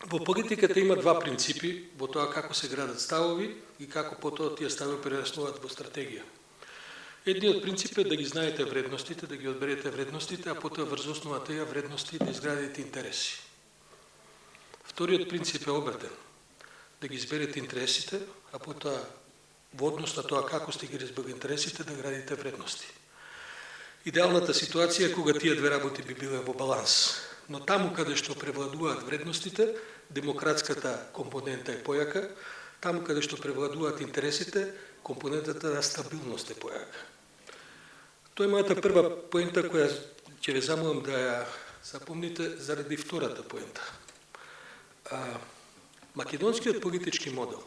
Во политиката има два принципи во тоа како се градат ставови и како потоа тие ставови прераснуваат во стратегија. Едниот принцип е да ги знаете вредностите, да ги одберете вредностите, а потоа врз основа тие вредности да изградите интереси. Вториот принцип е обратен. Да ги изберете интересите, а потоа во однос на тоа како сте ги разбрали интересите да градите вредности. Идеалната ситуација е кога тие две работи би биле во баланс. Но таму каде што превладуваат вредностите, демократската компонента е појака, таму каде што превладуваат интересите, компонентата на стабилност е појака. Тоа е мојата прва поента која ќе ве замолам да ја запомните заради втората поента. Македонскиот политички модел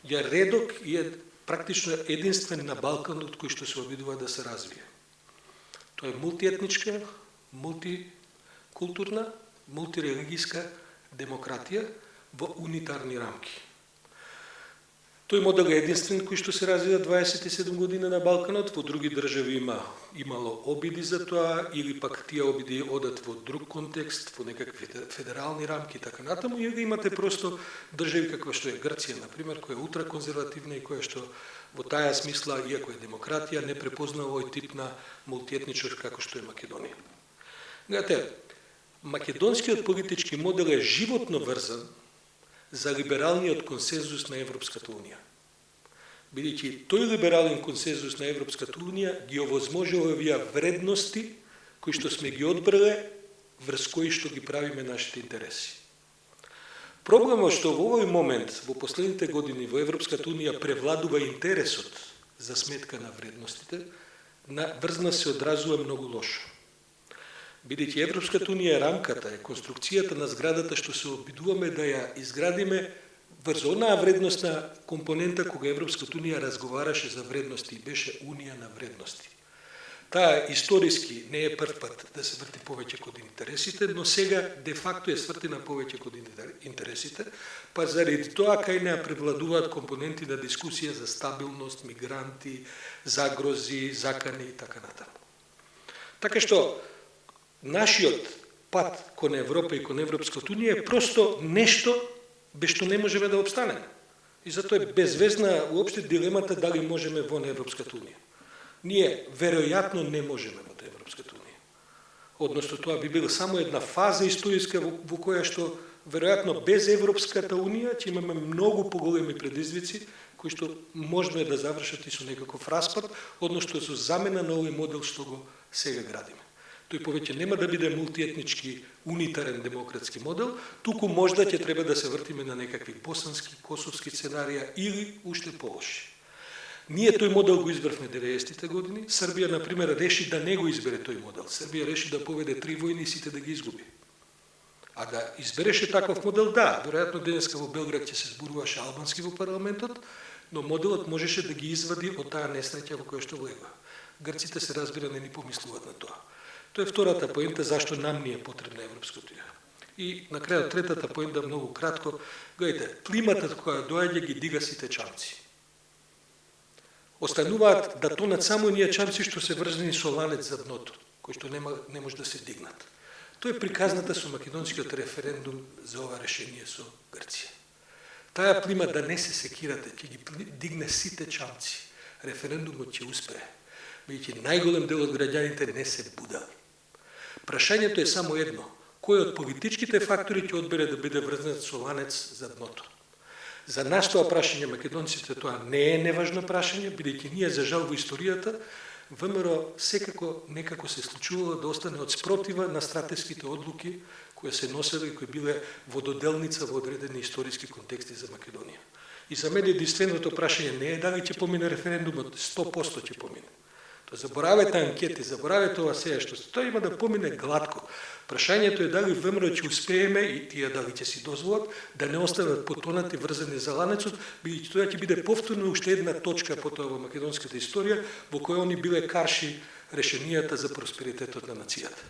ја редок и е практично единствен на Балканот кој што се обидува да се развие. Тоа е мултиетничка, мултикултурна, мултирелигијска демократија во унитарни рамки. Тој модел е единствен кој што се развива 27 години на Балканот, во други држави имало обиди за тоа, или пак тие обиди одат во друг контекст, во некакви федерални рамки и така натаму, или имате просто држави каква што е Грција, например, која е ултраконзервативна и која што во таа смисла, иако е демократија, не препознава овој тип на мултиетничност како што е Македонија. Гледате, македонскиот политички модел е животно врзан за либералниот консензус на Европската Унија. Бидејќи тој либерален консензус на Европската Унија ги овозможува овие вредности кои што сме ги одбрале, врз кои што ги правиме нашите интереси. Проблемот што во овој момент, во последните години во Европската Унија превладува интересот за сметка на вредностите, врз нас се одразува многу лошо. Бидејќи Европската Унија е рамката, е конструкцијата на зградата што се обидуваме да ја изградиме врз онаа вредностна компонента кога Европската Унија разговараше за вредности и беше Унија на вредности. Таа историски не е прв пат да се врти повеќе код интересите, но сега де факто е свртена повеќе код интересите, па заради тоа кај неа превладуваат компоненти на дискусија за стабилност, мигранти, загрози, закани и така натаму. Така што нашиот пат кон Европа и кон Европската Унија е просто нешто без што не можеме да обстанеме. И затоа е безвезна уопште дилемата дали можеме во Европската Унија. Ние веројатно не можеме во Европската Унија. Односно тоа би била само една фаза историска во која што веројатно без Европската Унија ќе имаме многу поголеми предизвици кои што можно е да завршат и со некаков распад, односно со замена на овој модел што го сега градиме. Тој повеќе нема да биде мултиетнички, унитарен демократски модел, туку можда ќе треба да се вртиме на некакви босански, косовски сценарија или уште полоши. Ние тој модел го избравме 90-те години, Србија, например, реши да не го избере тој модел. Србија реши да поведе 3 војни и сите да ги изгуби. А да избереше таков модел, да, веројатно денеска во Белград ќе се зборуваше албански во парламентот, но моделот можеше да ги извади од таа несреќа во која што влегува. Грците се разбира не ни помислуваат на тоа. Тоа е втората поента зашто нам ни е потребна Европската Унија. И на крајот третата поента многу кратко, гледайте, климата која доаѓа ги дига сите чамци. Остануваат да тонат само оние чамци што се врзани со ланец за дното, кои што не може да се дигнат. Тоа е приказната со македонскиот референдум за ова решение со Грција. Таа плима да не се секирате, ќе ги дигне сите чамци. Референдумот ќе успее, бидејќи најголем дел од граѓаните не се будат. Прашањето е само едно. Кој од политичките фактори ќе одбере да биде врзнат со ланец за дното? За нас тоа прашање, македонците, тоа не е неважно прашање, бидејќи ние, за жал, во историјата, ВМРО секако некако се случувало да остане од спротива на стратешките одлуки кои се носеле и кои биле вододелница во одредени историски контексти за Македонија. И за мене единственото прашање не е дали ќе помине референдумот, 100% ќе помине. Заборавете анкети, заборавете ова сега што тоа има да помине глатко. Прашањето е дали ВМРО ќе успееме и тие дали ќе си дозволат да не останат потонати врзани за ланецот, бидејќи тоа ќе биде повторно уште една точка потоа во македонската историја во која они биле карши решенијата за просперитетот на нацијата.